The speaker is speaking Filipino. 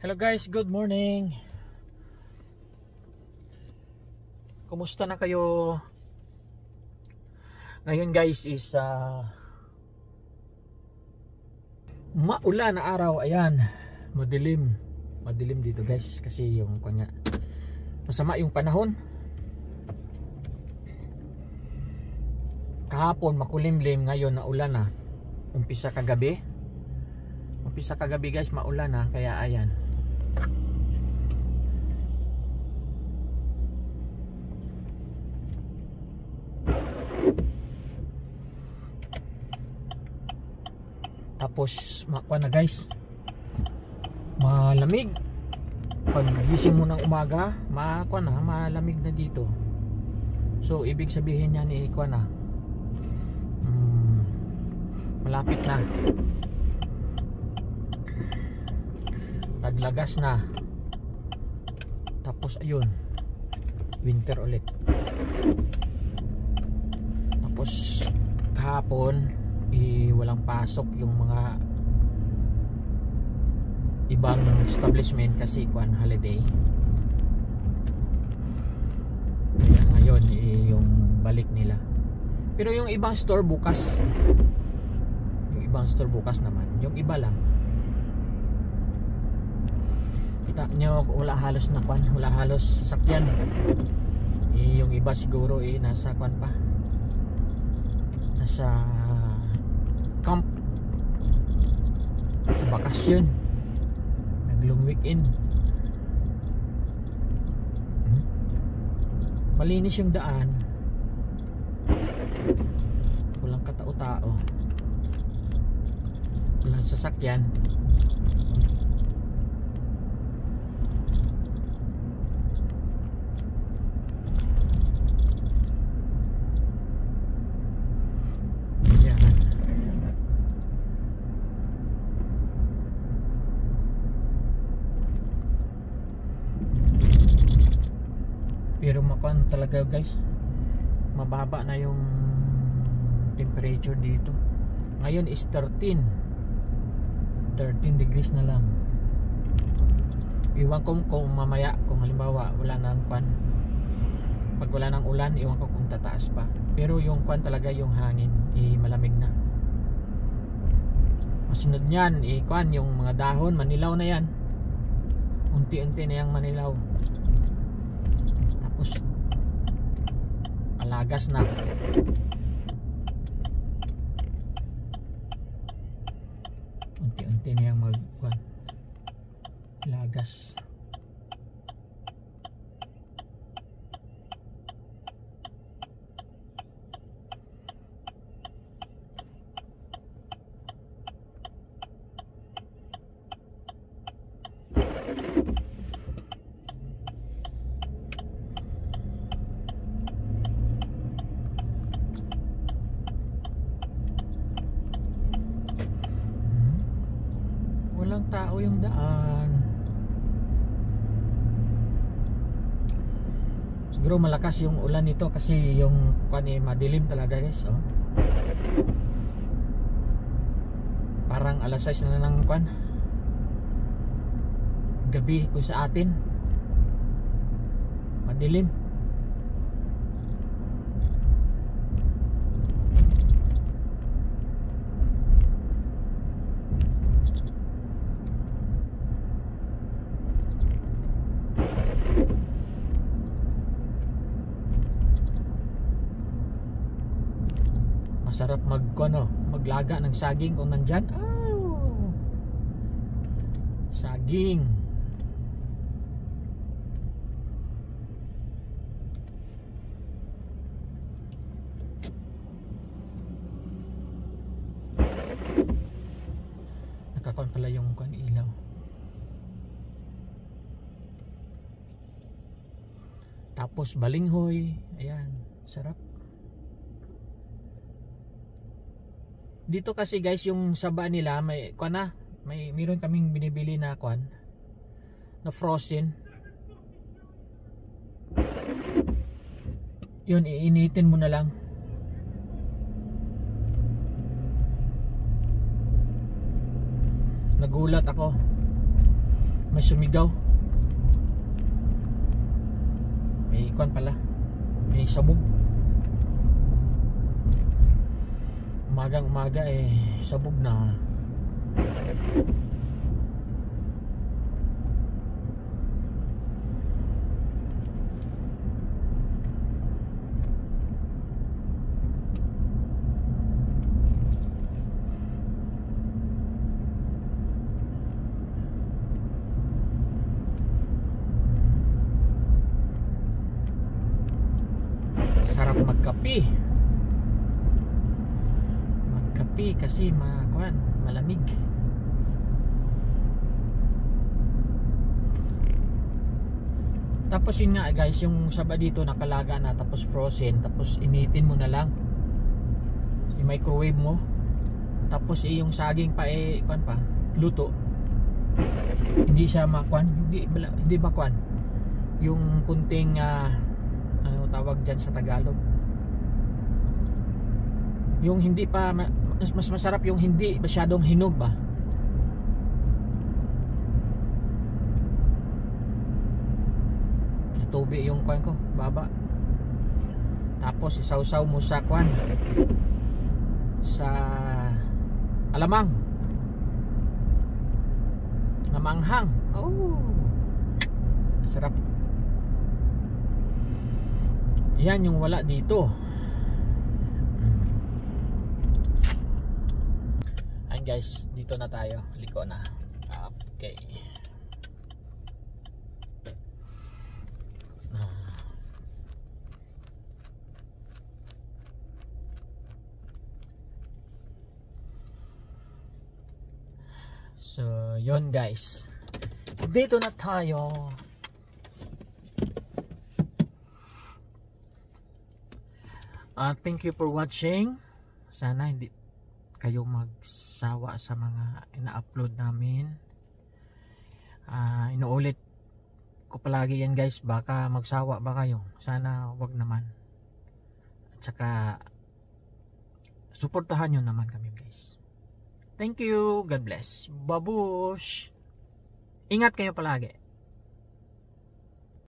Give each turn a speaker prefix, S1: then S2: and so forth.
S1: Hello guys, good morning. Kumusta na kayo? Ngayon guys is maulan na araw. Ayan, madilim dito guys kasi yung kanya masama yung panahon. Kahapon makulimlim, ngayon na ulan na. Umpisa kagabi guys, maulan na, kaya ayan. Tapos makuha na guys, malamig. Pag gising mo ng umaga, makuha na, malamig na dito. So ibig sabihin niya ni kuha na, malapit na, taglagas na. Tapos ayun, winter ulit. Tapos kahapon walang pasok yung mga ibang establishment kasi kuan holiday. Kaya ngayon yung balik nila. Pero yung ibang store bukas. Yung ibang store bukas naman. Yung iba lang. Kita nyo wala halos na kuan, wala halos sasakyan. Yung iba siguro nasa kuan pa. Nasa camp, sa bakasyon, nag-long weekend. Malinis yung daan, walang katao-tao, walang sasakyan. Pero makuan talaga guys, mababa na yung temperature dito. Ngayon is 13 degrees na lang. Iwan ko kung mamaya, kung halimbawa wala nang kuan, pag wala nang ulan, iwan ko kung tataas pa. Pero yung kuan talaga, yung hangin malamig na. Masunod nyan kuan, yung mga dahon manilaw na yan, unti-unti na yang manilaw. Tapos alagas na. Unti-unti na yung magkuhan, lagas. Walang tao yung daan. Siguro malakas yung ulan nito kasi yung kuan madilim talaga guys. Parang alas 6 na ng kuan, gabi kung sa atin. Madilim. Masarap maglaga ng saging kung nandyan. Saging. Nakakon pala yung ilaw. Tapos balinghoy. Ayan, sarap. Dito kasi guys, yung saba nila may kuan na, meron kaming binibili na kuan na frozen. Yun, iinitin mo na lang. Nagulat ako. May sumigaw. May ikon pala. May sabog. Umagang umaga sabog na. Sarap magkape. Magkape kasi malamig. Tapos yun nga guys, yung saba dito nakalaga na tapos frozen, tapos initin mo na lang. I-microwave mo. Tapos yung saging pa luto. Hindi siya hindi ba yung kunting ano tawag dyan sa Tagalog, yung hindi pa mas masarap yung hindi masyadong hinog ba. Natubi yung ko baba. Tapos isawsaw mo sa sa alamang na manghang. Oh, sarap. Yan yung wala dito. Ayan guys, dito na tayo. Liko na. Okay. So, yun guys. Dito na tayo. Thank you for watching. Sana hindi kayo magsawa sa mga ina-upload namin. Inuulit ko palagi yan guys, baka magsawa ba kayo. Sana wag naman. At saka suportahan nyo naman kami guys. Thank you. God bless. Babush. Ingat kayo palagi.